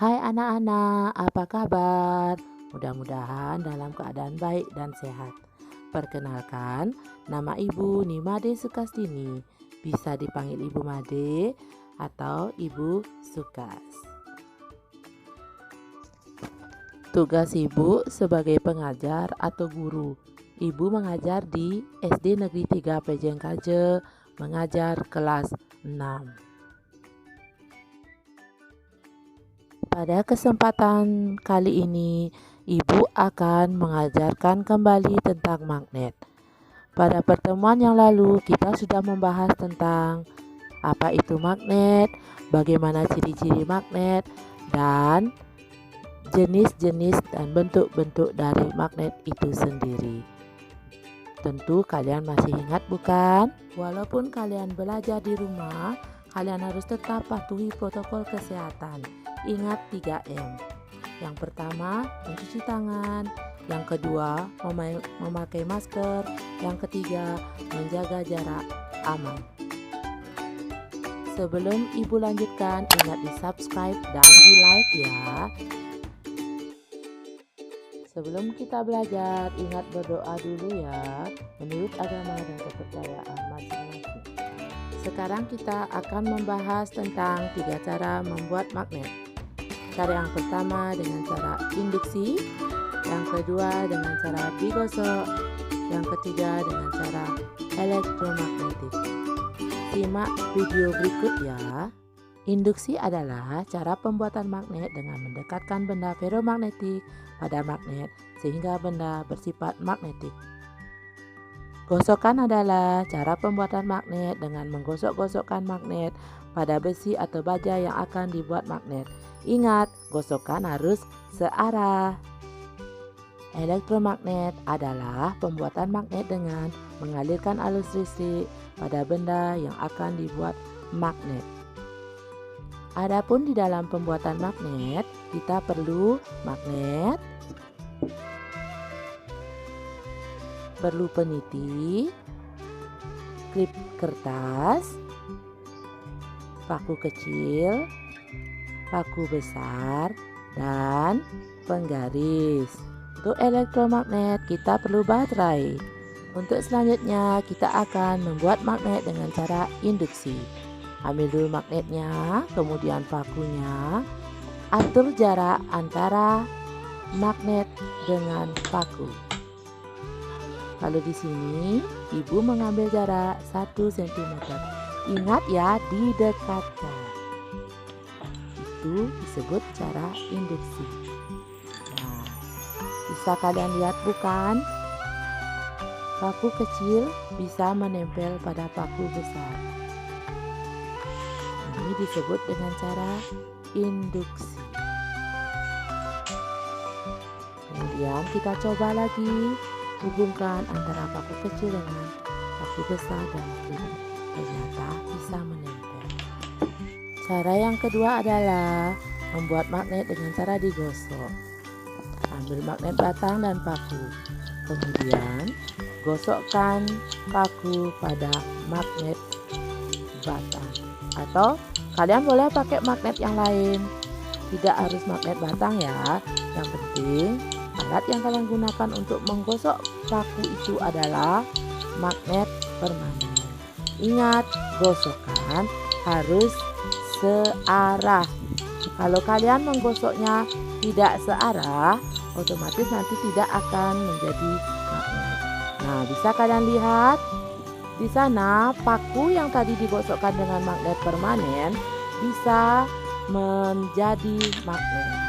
Hai anak-anak, apa kabar? Mudah-mudahan dalam keadaan baik dan sehat. Perkenalkan, nama Ibu Nimade Sukastini. Bisa dipanggil Ibu Made atau Ibu Sukas. Tugas Ibu sebagai pengajar atau guru. Ibu mengajar di SD Negeri 3 Pejengkaje, mengajar kelas 6. Pada kesempatan kali ini, Ibu akan mengajarkan kembali tentang magnet. Pada pertemuan yang lalu, kita sudah membahas tentang apa itu magnet, bagaimana ciri-ciri magnet, dan jenis-jenis dan bentuk-bentuk dari magnet itu sendiri. Tentu kalian masih ingat bukan? Walaupun kalian belajar di rumah, kalian harus tetap patuhi protokol kesehatan. Ingat 3M. Yang pertama, mencuci tangan. Yang kedua, memakai masker. Yang ketiga, menjaga jarak aman. Sebelum Ibu lanjutkan, ingat di-subscribe dan di-like ya. Sebelum kita belajar, ingat berdoa dulu ya, menurut agama dan kepercayaan masing-masing. Sekarang kita akan membahas tentang 3 cara membuat magnet. Cara yang pertama dengan cara induksi, yang kedua dengan cara digosok, yang ketiga dengan cara elektromagnetik. Simak video berikut ya. Induksi adalah cara pembuatan magnet dengan mendekatkan benda ferromagnetik pada magnet sehingga benda bersifat magnetik. Gosokan adalah cara pembuatan magnet dengan menggosok-gosokkan magnet pada besi atau baja yang akan dibuat magnet. Ingat, gosokkan harus searah. Elektromagnet adalah pembuatan magnet dengan mengalirkan arus listrik pada benda yang akan dibuat magnet. Adapun di dalam pembuatan magnet, kita perlu magnet, perlu peniti, klip kertas, paku kecil, paku besar, dan penggaris. Untuk elektromagnet kita perlu baterai. Untuk selanjutnya kita akan membuat magnet dengan cara induksi. Ambil dulu magnetnya, kemudian pakunya. Atur jarak antara magnet dengan paku. Kalau di sini Ibu mengambil jarak 1 cm. Ingat ya, didekatkan. Itu disebut cara induksi. Nah, bisa kalian lihat bukan? Paku kecil bisa menempel pada paku besar. Ini disebut dengan cara induksi. Kemudian kita coba lagi hubungkan antara paku kecil dengan paku besar dan ternyata bisa menempel. Cara yang kedua adalah membuat magnet dengan cara digosok. Ambil magnet batang dan paku. Kemudian gosokkan paku pada magnet batang. Atau kalian boleh pakai magnet yang lain. Tidak harus magnet batang ya. Yang penting alat yang kalian gunakan untuk menggosok paku itu adalah magnet permanen. Ingat, gosokkan harus searah. Kalau kalian menggosoknya tidak searah, otomatis nanti tidak akan menjadi magnet. Nah, bisa kalian lihat di sana paku yang tadi digosokkan dengan magnet permanen bisa menjadi magnet.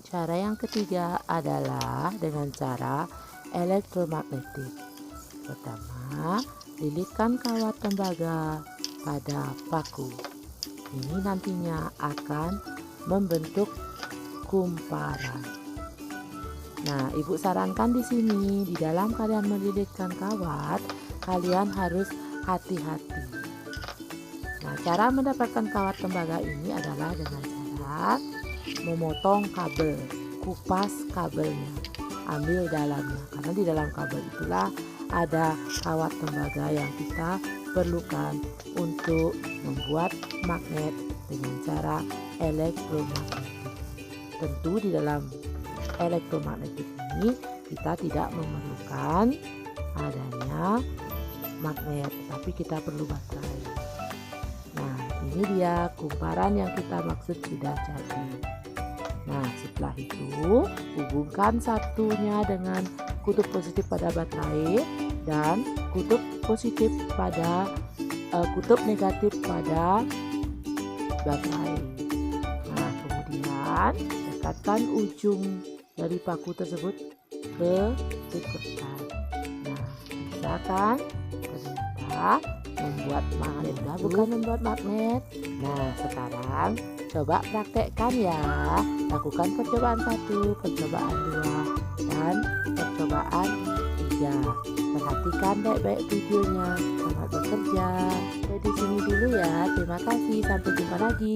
Cara yang ketiga adalah dengan cara elektromagnetik. Pertama, lilitkan kawat tembaga pada paku. Ini nantinya akan membentuk kumparan. Nah, Ibu sarankan di sini, di dalam kalian melilitkan kawat, kalian harus hati-hati. Nah, cara mendapatkan kawat tembaga ini adalah dengan cara memotong kabel, kupas kabelnya, ambil dalamnya, karena di dalam kabel itulah ada kawat tembaga yang kita diperlukan untuk membuat magnet dengan cara elektromagnetik. Tentu di dalam elektromagnetik ini kita tidak memerlukan adanya magnet, tapi kita perlu baterai. Nah, ini dia kumparan yang kita maksud sudah jadi. Nah, setelah itu hubungkan satunya dengan kutub positif pada baterai dan kutub negatif pada baterai. Nah, kemudian dekatkan ujung dari paku tersebut ke deketan. Nah, bisa kan? Ternyata membuat magnet, bukan membuat magnet. Nah, sekarang coba praktekkan ya. Lakukan percobaan 1, percobaan 2, dan percobaan 3. Perhatikan baik-baik videonya. Selamat bekerja. Sampai di sini dulu ya. Terima kasih. Sampai jumpa lagi.